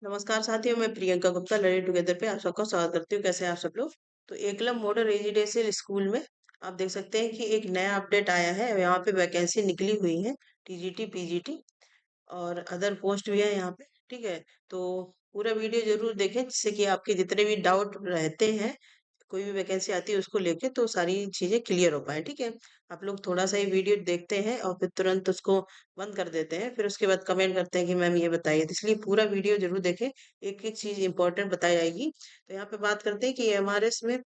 नमस्कार साथियों, मैं प्रियंका गुप्ता लर्निंग टुगेदर पे आप सबका स्वागत करती हूँ। कैसे हैं आप सब लोग? तो एकलव्य मॉडल रेजिडेंशियल स्कूल में आप देख सकते हैं कि एक नया अपडेट आया है। यहाँ पे वैकेंसी निकली हुई है, टीजीटी पीजीटी और अदर पोस्ट भी है यहाँ पे। ठीक है, तो पूरा वीडियो जरूर देखें जिससे कि आपके जितने भी डाउट रहते हैं, कोई भी वैकेंसी आती है उसको लेके, तो सारी चीजें क्लियर हो पाए। ठीक है, आप लोग थोड़ा सा ही वीडियो देखते हैं और फिर तुरंत उसको बंद कर देते हैं, फिर उसके बाद कमेंट करते हैं कि मैम ये बताइए। तो इसलिए पूरा वीडियो जरूर देखें, एक एक चीज इंपॉर्टेंट बताई जाएगी। तो यहाँ पे बात करते हैं कि एमआरएस में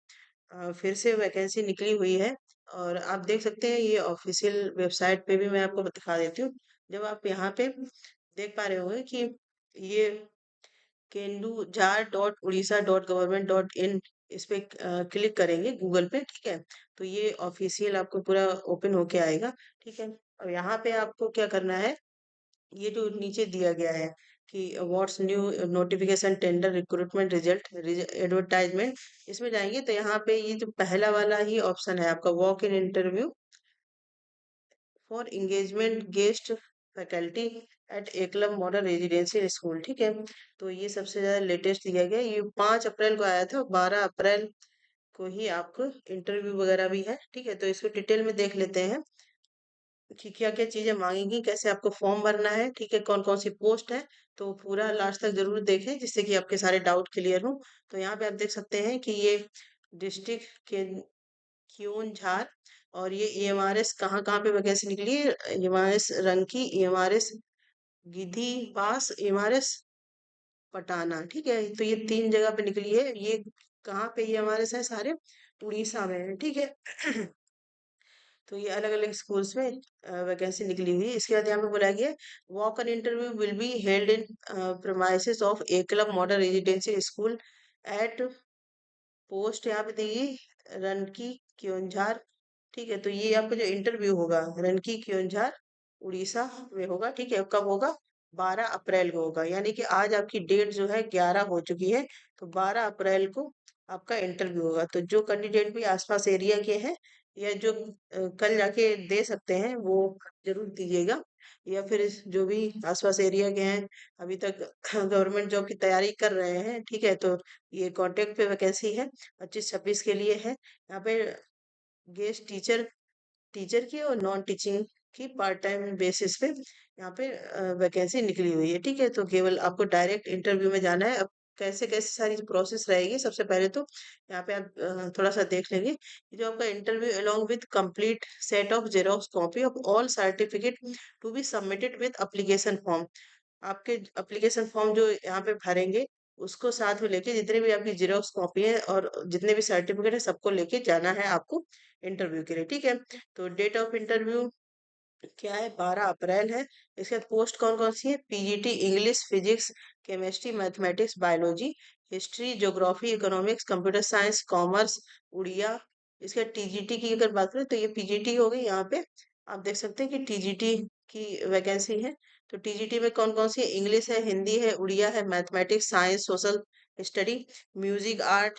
फिर से वैकेंसी निकली हुई है। और आप देख सकते हैं, ये ऑफिशियल वेबसाइट पे भी मैं आपको दिखा देती हूँ। जब आप यहाँ पे देख पा रहे होंगे कि ये केंदुजार.उड़ीसा.गवर्नमेंट.इन, इस पे क्लिक करेंगे गूगल पे। ठीक है, तो ये ऑफिशियल आपको पूरा ओपन होके आएगा। ठीक है, और यहाँ पे आपको क्या करना है, ये जो नीचे दिया गया है कि what's new notification tender recruitment result advertisement, इसमें जाएंगे तो यहाँ पे ये जो पहला वाला ही ऑप्शन है आपका, walk in interview for engagement guest faculty at Eklavya model residential school. ठीक है, तो ये सबसे ज्यादा लेटेस्ट दिया गया, ये 5 अप्रैल को आया था और 12 अप्रैल को ही आपको इंटरव्यू वगैरह भी है। ठीक है, तो इसको डिटेल में देख लेते हैं कि क्या क्या चीजें मांगेंगी, कैसे आपको फॉर्म भरना है, ठीक है, कौन कौन सी पोस्ट है। तो पूरा लास्ट तक जरूर देखें जिससे कि आपके सारे डाउट क्लियर हो। तो यहाँ पे आप देख सकते हैं कि ये डिस्ट्रिक्ट के क्यून झार, और ये ईएमआरएस कहाँ कहाँ पे वैकेंसी निकली है, ईएमआरएस रंकी, ईएमआरएस गिधी पास, ईएमआरएस पटाना। ठीक है, तो ये 3 जगह पे निकली है। ये कहाँ पे ईएमआरएस है, सारे उड़ीसा में है। ठीक है, तो ये अलग अलग स्कूल्स में वैकेंसी निकली हुई है। इसके बाद यहाँ पे बोला गया, walk in interview will be held in premises of Eklavya model residential school eight post, यहाँ पे देखिए रनकी क्योंझार। ठीक है, तो ये आपका जो इंटरव्यू होगा रनकी क्योंझार उड़ीसा में होगा। ठीक है, कब होगा, 12 अप्रैल को होगा। यानी कि आज आपकी डेट जो है 11 हो चुकी है, तो 12 अप्रैल को आपका इंटरव्यू होगा। तो जो कैंडिडेट भी आसपास एरिया के हैं या जो कल जाके दे सकते हैं वो जरूर दीजिएगा। या फिर जो भी आसपास एरिया के हैं, अभी तक गवर्नमेंट जॉब की तैयारी कर रहे हैं, ठीक है, तो ये कॉन्ट्रैक्ट पे वैकेंसी है, 25-26 के लिए है। यहाँ पे गेस्ट टीचर, टीचर की और नॉन टीचिंग की पार्ट टाइम बेसिस पे यहाँ पे वैकेंसी निकली हुई है। ठीक है, तो केवल आपको डायरेक्ट इंटरव्यू में जाना है। अब कैसे कैसे सारी प्रोसेस रहेगी, सबसे पहले तो यहाँ पे आप थोड़ा सा देख लेंगे। ये जो आपका interview along with complete set of xerox copy of all certificate to be submitted with application form. आपके एप्लीकेशन फॉर्म जो यहाँ पे भरेंगे उसको साथ में लेके, जितने भी आपकी जेरोक्स कॉपी है और जितने भी सर्टिफिकेट है सबको लेके जाना है आपको इंटरव्यू के लिए। ठीक है, तो डेट ऑफ इंटरव्यू क्या है, 12 अप्रैल है। इसके बाद पोस्ट कौन कौन सी है, PGT English, physics, chemistry, mathematics, biology, history, geography, economics, computer science, commerce, Odia. इसके बाद टीजीटी की अगर बात करें तो ये पीजीटी हो गई। यहाँ पे आप देख सकते हैं कि टीजीटी की वैकेंसी है। तो टीजीटी में कौन कौन सी है, इंग्लिश है, हिंदी है, उड़िया है, mathematics, science, social study, music art,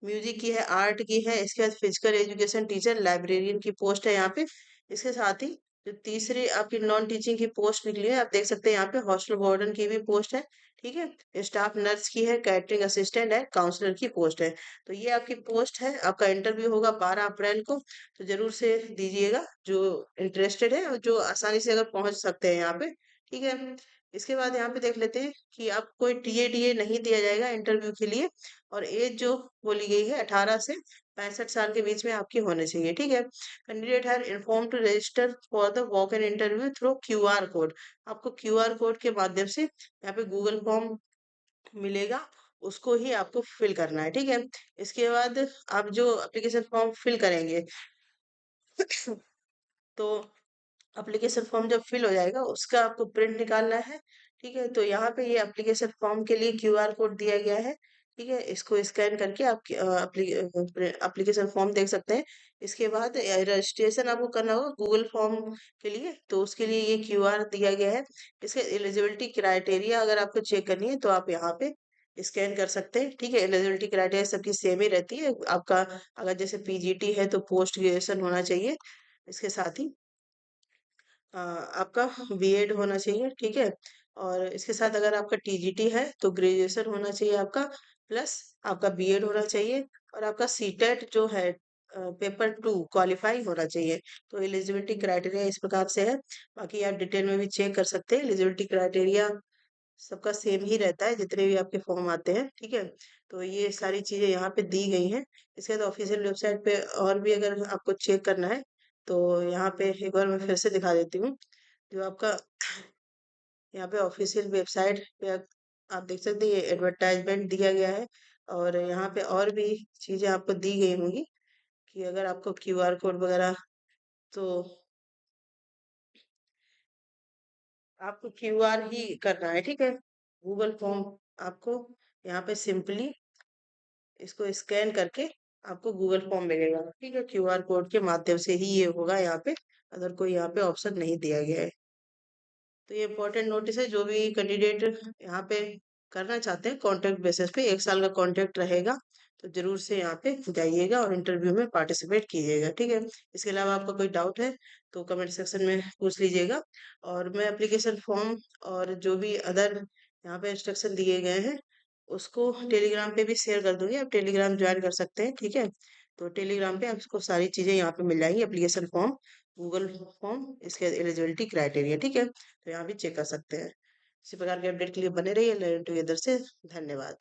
music की है, आर्ट की है। इसके बाद फिजिकल एजुकेशन टीचर, लाइब्रेरियन की पोस्ट है यहाँ पे। इसके साथ ही जो तीसरी आपकी नॉन टीचिंग की पोस्ट निकली है, आप देख सकते हैं यहाँ पे हॉस्टल वार्डन की भी पोस्ट है। ठीक है, स्टाफ नर्स की है, कैटरिंग असिस्टेंट है, काउंसलर की पोस्ट है। तो ये आपकी पोस्ट है। आपका इंटरव्यू होगा 12 अप्रैल को, तो जरूर से दीजिएगा जो इंटरेस्टेड है और जो आसानी से अगर पहुंच सकते हैं यहाँ पे। ठीक है, इसके बाद यहाँ पे देख लेते हैं कि आप कोई टीए नहीं दिया जाएगा इंटरव्यू के लिए। और एज जो बोली गई है 18 से 65 साल के बीच में आपकी होनी चाहिए। ठीक है, candidate have inform to register for the walk in interview through QR code. आपको क्यूआर कोड के माध्यम से यहाँ पे गूगल फॉर्म मिलेगा, उसको ही आपको फिल करना है। ठीक है, इसके बाद आप जो एप्लीकेशन फॉर्म फिल करेंगे तो एप्लीकेशन फॉर्म जब फिल हो जाएगा उसका आपको प्रिंट निकालना है। ठीक है, तो यहाँ पे ये एप्लीकेशन फॉर्म के लिए क्यूआर कोड दिया गया है। ठीक है, इसको स्कैन करके आप एप्लीकेशन फॉर्म देख सकते हैं। इसके बाद रजिस्ट्रेशन आपको करना होगा गूगल फॉर्म के लिए, तो उसके लिए ये क्यूआर दिया गया है। इसके एलिजिबिलिटी क्राइटेरिया अगर आपको चेक करनी है तो आप यहाँ पे स्कैन कर सकते हैं। ठीक है, एलिजिबिलिटी क्राइटेरिया सबकी सेम ही रहती है। आपका अगर जैसे पीजीटी है तो पोस्ट ग्रेजुएशन होना चाहिए। इसके साथ ही आपका बीएड होना चाहिए। ठीक है, और इसके साथ अगर आपका टीजीटी है तो ग्रेजुएशन होना चाहिए आपका, प्लस आपका बीएड होना चाहिए, और आपका सीटेट जो है पेपर 2 क्वालिफाई होना चाहिए। तो एलिजिबिलिटी क्राइटेरिया इस प्रकार से है। बाकी आप डिटेल में भी चेक कर सकते हैं। एलिजिबिलिटी क्राइटेरिया सबका सेम ही रहता है जितने भी आपके फॉर्म आते हैं, ठीक है। तो ये सारी चीजें यहाँ पे दी गई हैं। इसके बाद ऑफिशियल वेबसाइट पे और भी अगर आपको चेक करना है तो यहाँ पे एक बार मैं फिर से दिखा देती हूँ। जो आपका यहाँ पे ऑफिशियल वेबसाइट पे आप देख सकते हैं, ये एडवर्टाइजमेंट दिया गया है। और यहाँ पे और भी चीजें आपको दी गई होंगी कि अगर आपको क्यूआर कोड वगैरह, तो आपको क्यूआर ही करना है, ठीक है। गूगल फॉर्म आपको यहाँ पे सिंपली इसको स्कैन करके आपको गूगल फॉर्म मिलेगा, ठीक है। क्यूआर कोड के माध्यम से ही ये होगा यहाँ पे, अगर कोई यहाँ पे ऑप्शन नहीं दिया गया है। तो ये इम्पोर्टेंट नोटिस है, जो भी कैंडिडेट यहाँ पे करना चाहते हैं कॉन्ट्रैक्ट बेसिस पे, 1 साल का कॉन्ट्रैक्ट रहेगा, तो जरूर से यहाँ पे जाइएगा और इंटरव्यू में पार्टिसिपेट कीजिएगा, ठीक है। इसके अलावा आपका कोई डाउट है तो कमेंट सेक्शन में पूछ लीजिएगा। और मैं एप्लीकेशन फॉर्म और जो भी अदर यहाँ पे इंस्ट्रक्शन दिए गए हैं उसको टेलीग्राम पे भी शेयर कर दूंगी, आप टेलीग्राम ज्वाइन कर सकते हैं, ठीक है। तो टेलीग्राम पे आपको सारी चीजें यहाँ पे मिल जाएंगी, एप्लीकेशन फॉर्म, गूगल फॉर्म, इसके एलिजिबिलिटी क्राइटेरिया, ठीक है। तो यहाँ भी चेक कर सकते हैं। इसी प्रकार के अपडेट के लिए बने रहिए लर्न टुगेदर से। धन्यवाद।